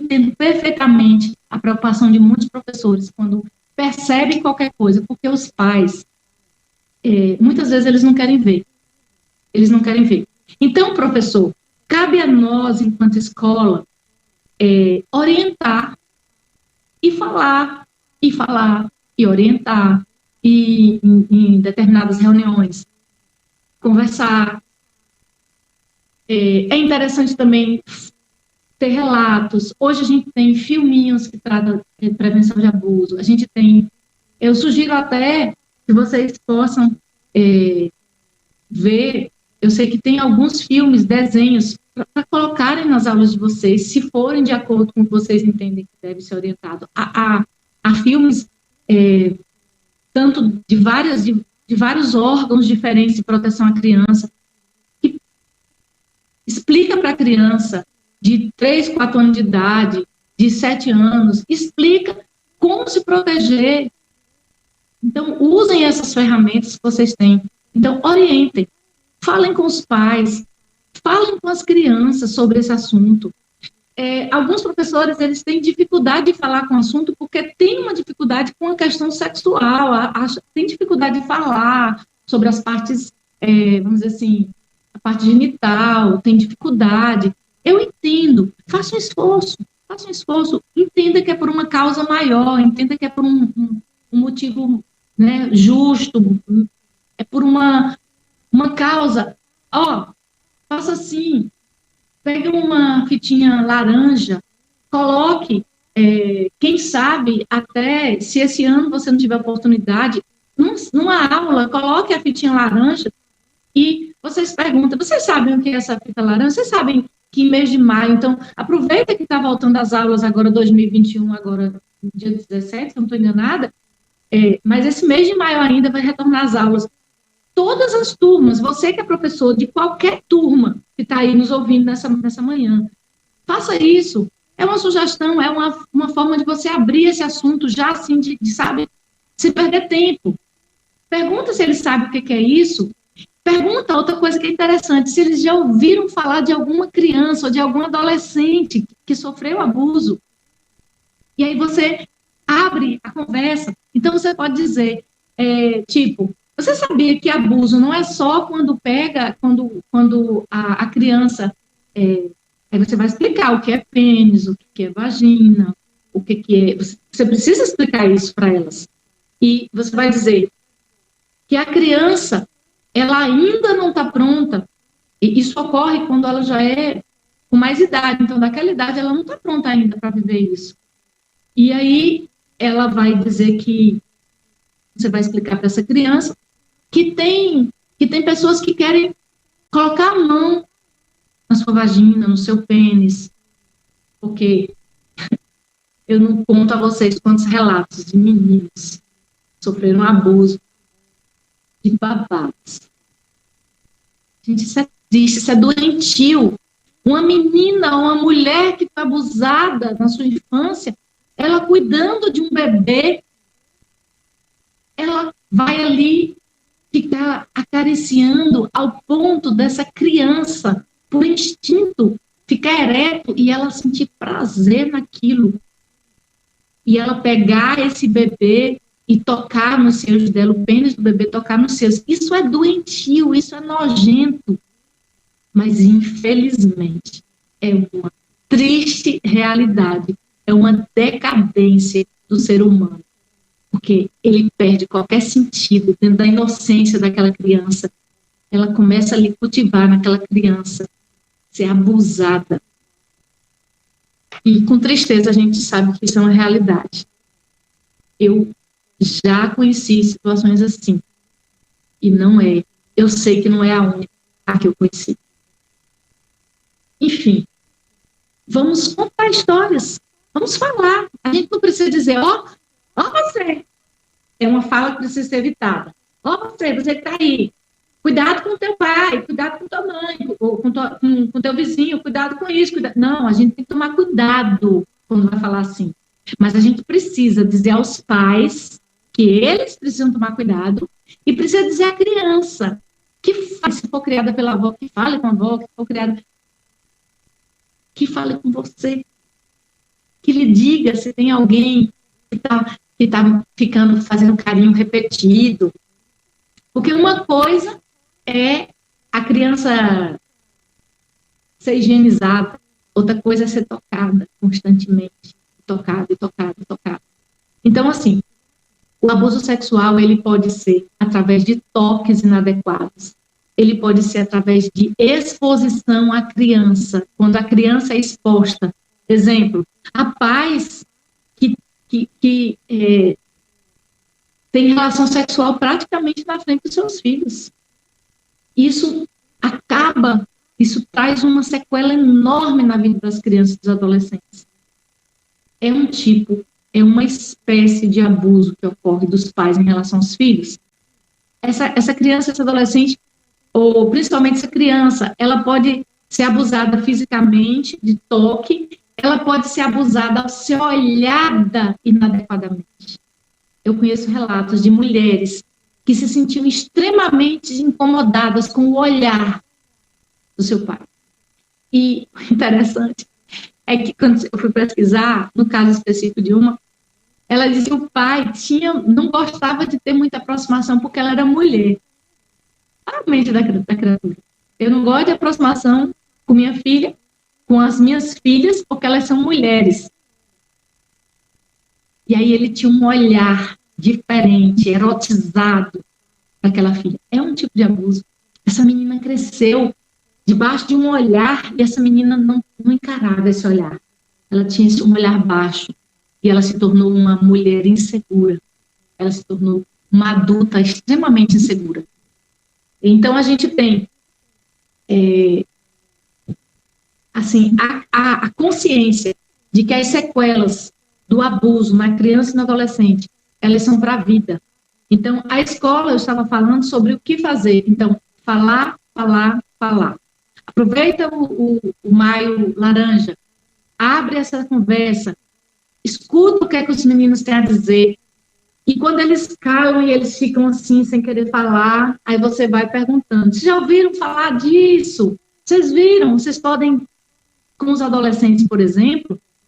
entendo perfeitamente a preocupação de muitos professores quando percebem qualquer coisa, porque os pais, muitas vezes, eles não querem ver. Eles não querem ver. Então, professor, cabe a nós, enquanto escola, orientar e falar, e orientar, e em determinadas reuniões, conversar. É interessante também ter relatos. Hoje a gente tem filminhos que tratam de prevenção de abuso. A gente tem... Eu sugiro até que vocês possam ver. Eu sei que tem alguns filmes, desenhos, para colocarem nas aulas de vocês, se forem de acordo com o que vocês entendem que deve ser orientado. Há filmes, tanto de vários órgãos diferentes de proteção à criança, que explica para a criança de 3, 4 anos de idade, de 7 anos, explica como se proteger. Então, usem essas ferramentas que vocês têm. Então, orientem, falem com os pais, falem com as crianças sobre esse assunto. Alguns professores, eles têm dificuldade de falar com o assunto porque tem uma dificuldade com a questão sexual, tem dificuldade de falar sobre as partes, vamos dizer assim, a parte genital, tem dificuldade. Eu entendo, faça um esforço, entenda que é por uma causa maior, entenda que é por um motivo, né, justo, é por uma causa. Faça assim, pegue uma fitinha laranja, coloque, quem sabe, até, se esse ano você não tiver oportunidade, numa aula, coloque a fitinha laranja e vocês perguntam, vocês sabem o que é essa fita laranja? Vocês sabem que em mês de maio, então, aproveita que está voltando às aulas agora, 2021, agora, dia 17, se eu não estou enganada, mas esse mês de maio ainda vai retornar às aulas. Todas as turmas, você que é professor de qualquer turma que está aí nos ouvindo nessa manhã, faça isso. É uma sugestão, é uma forma de você abrir esse assunto já assim, sabe, sem perder tempo. Pergunta se eles sabem o que é isso. Pergunta outra coisa que é interessante, se eles já ouviram falar de alguma criança ou de algum adolescente que sofreu abuso. E aí você abre a conversa. Então, você pode dizer, tipo, você sabia que abuso não é só quando a criança... aí você vai explicar o que é pênis, o que é vagina, o que é... Você precisa explicar isso para elas. E você vai dizer que a criança, ela ainda não está pronta, e isso ocorre quando ela já é com mais idade, então, daquela idade, ela não está pronta ainda para viver isso. E aí, ela vai dizer que, você vai explicar para essa criança, que tem pessoas que querem colocar a mão na sua vagina, no seu pênis, porque eu não conto a vocês quantos relatos de meninos sofreram abuso de babados. Gente, isso é triste, isso é doentio. Uma menina, uma mulher que foi abusada na sua infância, ela cuidando de um bebê, ela vai ali ficar acariciando ao ponto dessa criança, por instinto, ficar ereto e ela sentir prazer naquilo. E ela pegar esse bebê e tocar nos seios dela, o pênis do bebê tocar nos seios. Isso é doentio, isso é nojento. Mas, infelizmente, é uma triste realidade, é uma decadência do ser humano. Porque ele perde qualquer sentido dentro da inocência daquela criança. Ela começa a lhe cultivar naquela criança, ser abusada. E com tristeza a gente sabe que isso é uma realidade. Eu já conheci situações assim. E não é, eu sei que não é a única que eu conheci. Enfim, vamos contar histórias, vamos falar. A gente não precisa dizer, ó você. É uma fala que precisa ser evitada. Ó você que está aí. Cuidado com o teu pai, cuidado com tua mãe, ou com teu vizinho, cuidado com isso. Não, a gente tem que tomar cuidado quando vai falar assim. Mas a gente precisa dizer aos pais que eles precisam tomar cuidado e precisa dizer à criança que se for criada pela avó, que fale com a avó, que for criada, que fale com você. que lhe diga se tem alguém que tá ficando, fazendo carinho repetido. Porque uma coisa é a criança ser higienizada, outra coisa é ser tocada constantemente, tocada e tocada e tocada. Então, assim, o abuso sexual, ele pode ser através de toques inadequados, ele pode ser através de exposição à criança, quando a criança é exposta. Exemplo, a pais que tem relação sexual praticamente na frente dos seus filhos. Isso traz uma sequela enorme na vida das crianças e dos adolescentes. É uma espécie de abuso que ocorre dos pais em relação aos filhos. Essa criança, esse adolescente, ou principalmente essa criança, ela pode ser abusada fisicamente, de toque, ela pode ser abusada ao ser olhada inadequadamente. Eu conheço relatos de mulheres que se sentiam extremamente incomodadas com o olhar do seu pai. E o interessante é que quando eu fui pesquisar, no caso específico de uma, ela dizia que o pai não gostava de ter muita aproximação porque ela era mulher. A mente da criatura. Eu não gosto de aproximação com minha filha, com as minhas filhas, porque elas são mulheres. E aí ele tinha um olhar diferente, erotizado para aquela filha. É um tipo de abuso. Essa menina cresceu debaixo de um olhar e essa menina não encarava esse olhar. Ela tinha um olhar baixo e ela se tornou uma mulher insegura. Ela se tornou uma adulta extremamente insegura. Então a gente tem assim, a consciência de que as sequelas do abuso na criança e no adolescente, elas são para a vida. Então, a escola, eu estava falando sobre o que fazer. Então, falar. Aproveita o maio laranja, abre essa conversa, escuta o que é que os meninos têm a dizer, e quando eles calam e eles ficam assim, sem querer falar, aí você vai perguntando, vocês já ouviram falar disso? Vocês viram? Vocês podem, com os adolescentes, por exemplo,